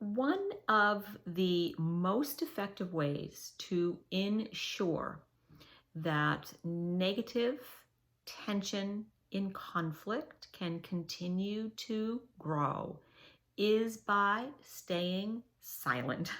One of the most effective ways to ensure that negative tension in conflict can continue to grow is by staying silent.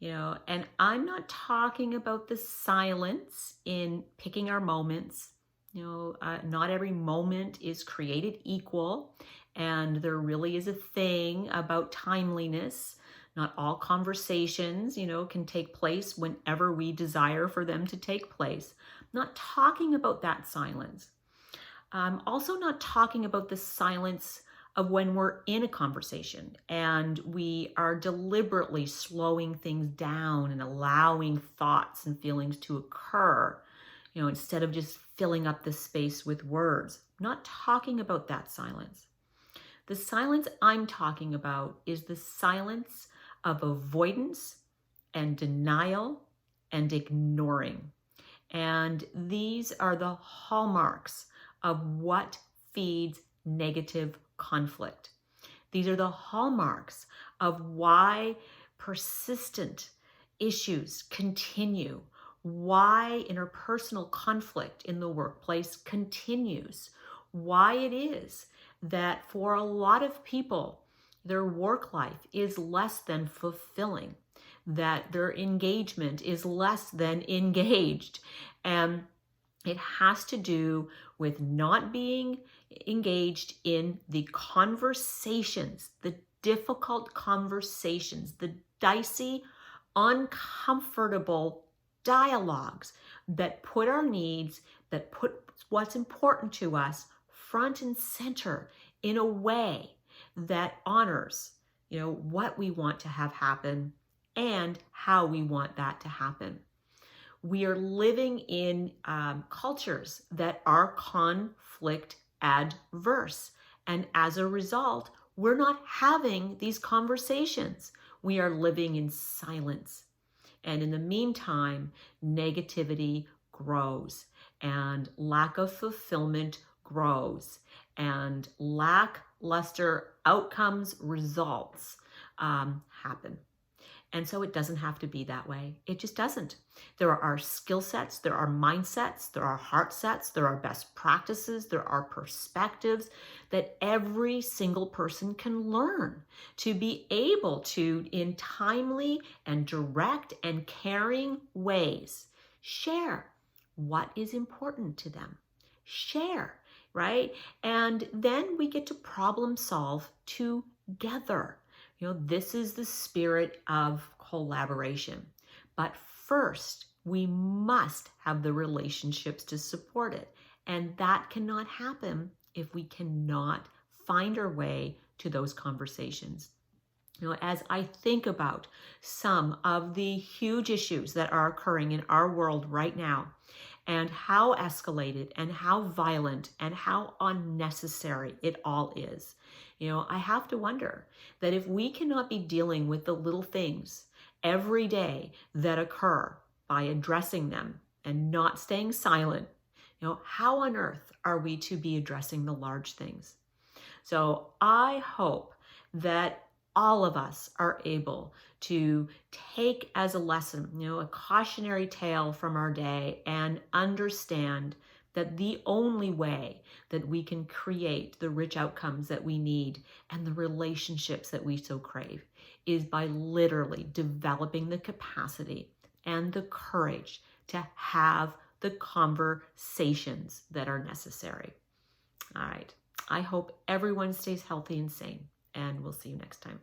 And I'm not talking about the silence in picking our moments. Not every moment is created equal, and there really is a thing about timeliness. Not all conversations, can take place whenever we desire for them to take place. I'm not talking about that silence. I'm also not talking about the silence of when we're in a conversation and we are deliberately slowing things down and allowing thoughts and feelings to occur, instead of just filling up the space with words. I'm not talking about that silence. The silence I'm talking about is the silence of avoidance and denial and ignoring. And these are the hallmarks of what feeds negative conflict. These are the hallmarks of why persistent issues continue, why interpersonal conflict in the workplace continues, why it is that for a lot of people, their work life is less than fulfilling, that their engagement is less than engaged. And it has to do with not being engaged in the conversations, the difficult conversations, the dicey, uncomfortable dialogues that put our needs, that put what's important to us front and center in a way that honors, what we want to have happen and how we want that to happen. We are living in cultures that are conflict adverse. And as a result, we're not having these conversations. We are living in silence. And in the meantime, negativity grows and lack of fulfillment grows and lackluster outcomes, results happen. And so it doesn't have to be that way. It just doesn't. There are skill sets, there are mindsets, there are heart sets, there are best practices, there are perspectives that every single person can learn to be able to, in timely and direct and caring ways, share what is important to them. Share, right? And then we get to problem solve together. This is the spirit of collaboration. But first, we must have the relationships to support it. And that cannot happen if we cannot find our way to those conversations. As I think about some of the huge issues that are occurring in our world right now, and how escalated and how violent and how unnecessary it all is, I have to wonder that if we cannot be dealing with the little things every day that occur by addressing them and not staying silent, how on earth are we to be addressing the large things? So I hope that all of us are able to take as a lesson, a cautionary tale from our day and understand that the only way that we can create the rich outcomes that we need and the relationships that we so crave is by literally developing the capacity and the courage to have the conversations that are necessary. All right. I hope everyone stays healthy and sane, and we'll see you next time.